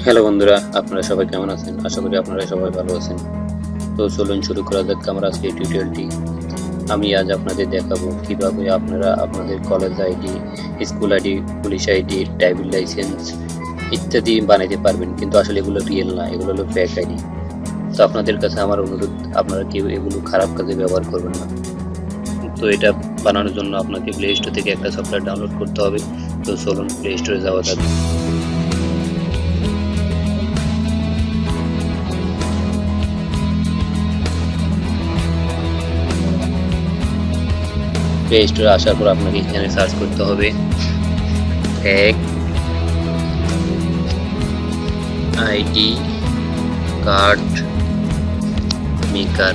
Hello বন্ধুরা, আপনারা সবাই কেমন আছেন? আশা করি আপনারা সবাই ভালো আছেন। তো চলুন শুরু করা যাক আমার আজকের টিউটোরিয়ালটি। আমি আজ আপনাদের দেখাবো কিভাবে আপনারা আপনাদের college ID, school ID, police ID, driving licence ইত্যাদি বানাইতে পারবেন, কিন্তু আসলে এগুলো রিয়েল না, এগুলো হলো ফেক আইডি। তো আপনাদের কাছে আমার অনুরোধ, আপনারা কেউ এগুলো খারাপ কাজে ব্যবহার করবেন না। তো এটা বানানোর জন্য আপনাকে প্লে স্টোর থেকে একটা সফটওয়্যার ডাউনলোড করতে হবে। তো চলুন প্লে স্টোরে যাওয়া যাক। প্লে স্টোরে আসার পর আপনাকে এখানে সার্চ করতে হবে ফেক আইডি কার্ড মেকার,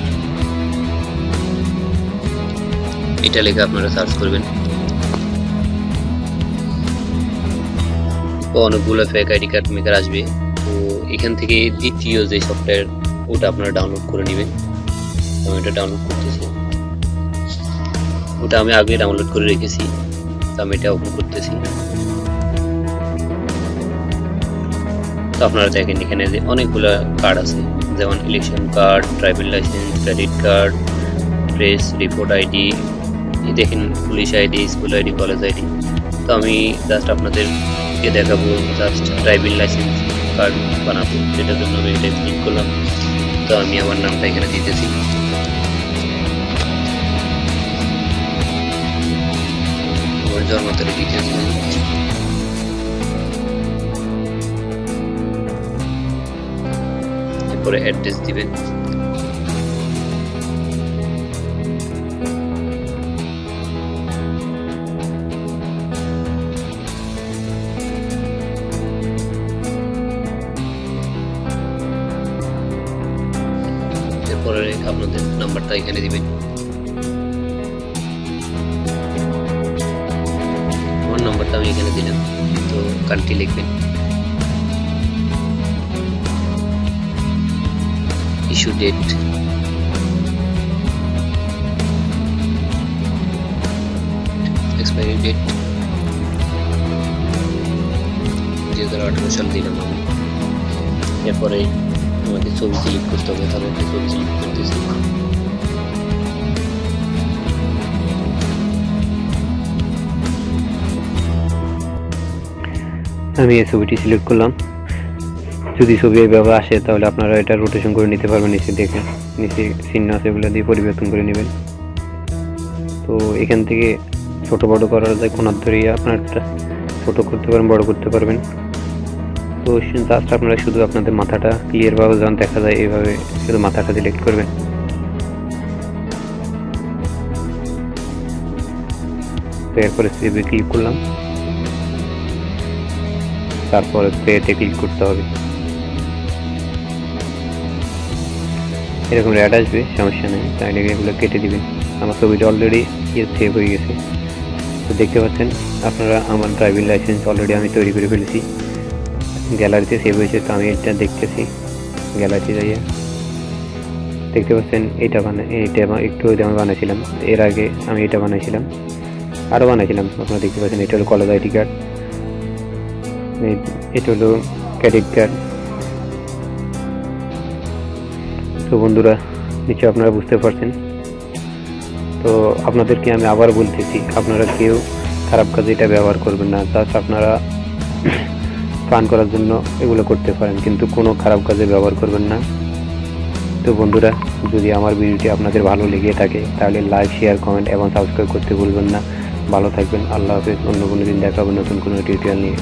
এটা লিখে আপনারা সার্চ করবেন। তো অনেকগুলো ফেক আইডি কার্ড মেকার আসবে। তো এখান থেকে দ্বিতীয় যে সফটওয়্যার ওটা আপনারা ডাউনলোড করে নেবেন। আমি এটা ডাউনলোড করতেছি, ওটা আমি আগে ডাউনলোড করে রেখেছি। তো আমি এটা ওপেন করতেছি। তো আপনারা দেখেন এখানে যে অনেকগুলো কার্ড আছে, যেমন election card, driving licence, credit card, press report ID, দেখেন police ID, school ID, college ID. তো আমি জাস্ট আপনাদেরকে দেখাবো জাস্ট ড্রাইভিং লাইসেন্স কার্ড বানাবো, যেটার জন্য আমি এটা ক্লিক করলাম। তো আমি আমার নামটা এখানে দিতেছি। আমার জন্ম তারিখ দিতেছি, এরপরে অ্যাড্রেস দিবেন। এরপরে আপনাদের নাম্বারটা এখানে দিবেন। আমার নাম্বারটা আমি এখানে দিলাম। তো কান্ট্রি লিখবেন, ইস্যু ডেট, এক্সপায়ারি ডেট 2018 সাল দিলাম আমি। এরপরে আমাকে ছবি সিলেক্ট করতে হবে, তাহলে একটা ছবি সিলেক্ট করতেছি। আমি এই ছবিটি সিলেক্ট করলাম। যদি ছবি এভাবে আসে তাহলে আপনারা এটা রোটেশন করে নিতে পারবেন। নিচে দেখে নিচে চিহ্ন আছে, এগুলো দিয়ে পরিবর্তন করে নেবেন। তো এখান থেকে ছোট বড় করা যায়, কোনার ধরিয়ে আপনার ছোট করতে পারেন, বড় করতে পারবেন। তো জাস্ট আপনারা শুধু আপনাদের মাথাটা ক্লিয়ারভাবে যেমন দেখা যায় এইভাবে শুধু মাথাটা সিলেক্ট করবেন। তো এরপরে সেভে ক্লিক করলাম, তারপরে পেতে ক্লিক করতে হবে। এরকম রেড আসবে, সমস্যা নেই, তাহলে এগুলো কেটে দিবেন। আমার ছবিটা অলরেডি সেভ হয়ে গেছে। তো দেখতে পাচ্ছেন আপনারা আমার ড্রাইভিং লাইসেন্স অলরেডি আমি তৈরি করে ফেলেছি, গ্যালারিতে সেভ হয়েছে। তো আমি এটা দেখতেছি, গ্যালারিতে যাইয়ে দেখতে পাচ্ছেন এটা একটু আমি বানাইছিলাম, এর আগে আমি এটা বানাইছিলাম, আরও বানাইছিলাম। আপনারা দেখতে পাচ্ছেন এটা হলো কলেজ আইডি কার্ড, এটা হলো ক্রেডিট কার্ড। তো বন্ধুরা নিচে আপনারা বুঝতে পারছেন। তো আপনাদেরকে আমি আবার বলতেছি, আপনারা কেউ খারাপ কাজে এটা ব্যবহার করবেন না। জাস্ট আপনারা ফান করার জন্য এগুলো করতে পারেন, কিন্তু কোনো খারাপ কাজে ব্যবহার করবেন না। তো বন্ধুরা, যদি আমার ভিডিওটি আপনাদের ভালো লেগে থাকে তাহলে লাইক, শেয়ার, কমেন্ট এবং সাবস্ক্রাইব করতে ভুলবেন না। ভালো থাকবেন, আল্লাহ হাফেজ। অন্য কোনো দিন দেখা হবে নতুন কোনো টিউটোরিয়াল নিয়ে।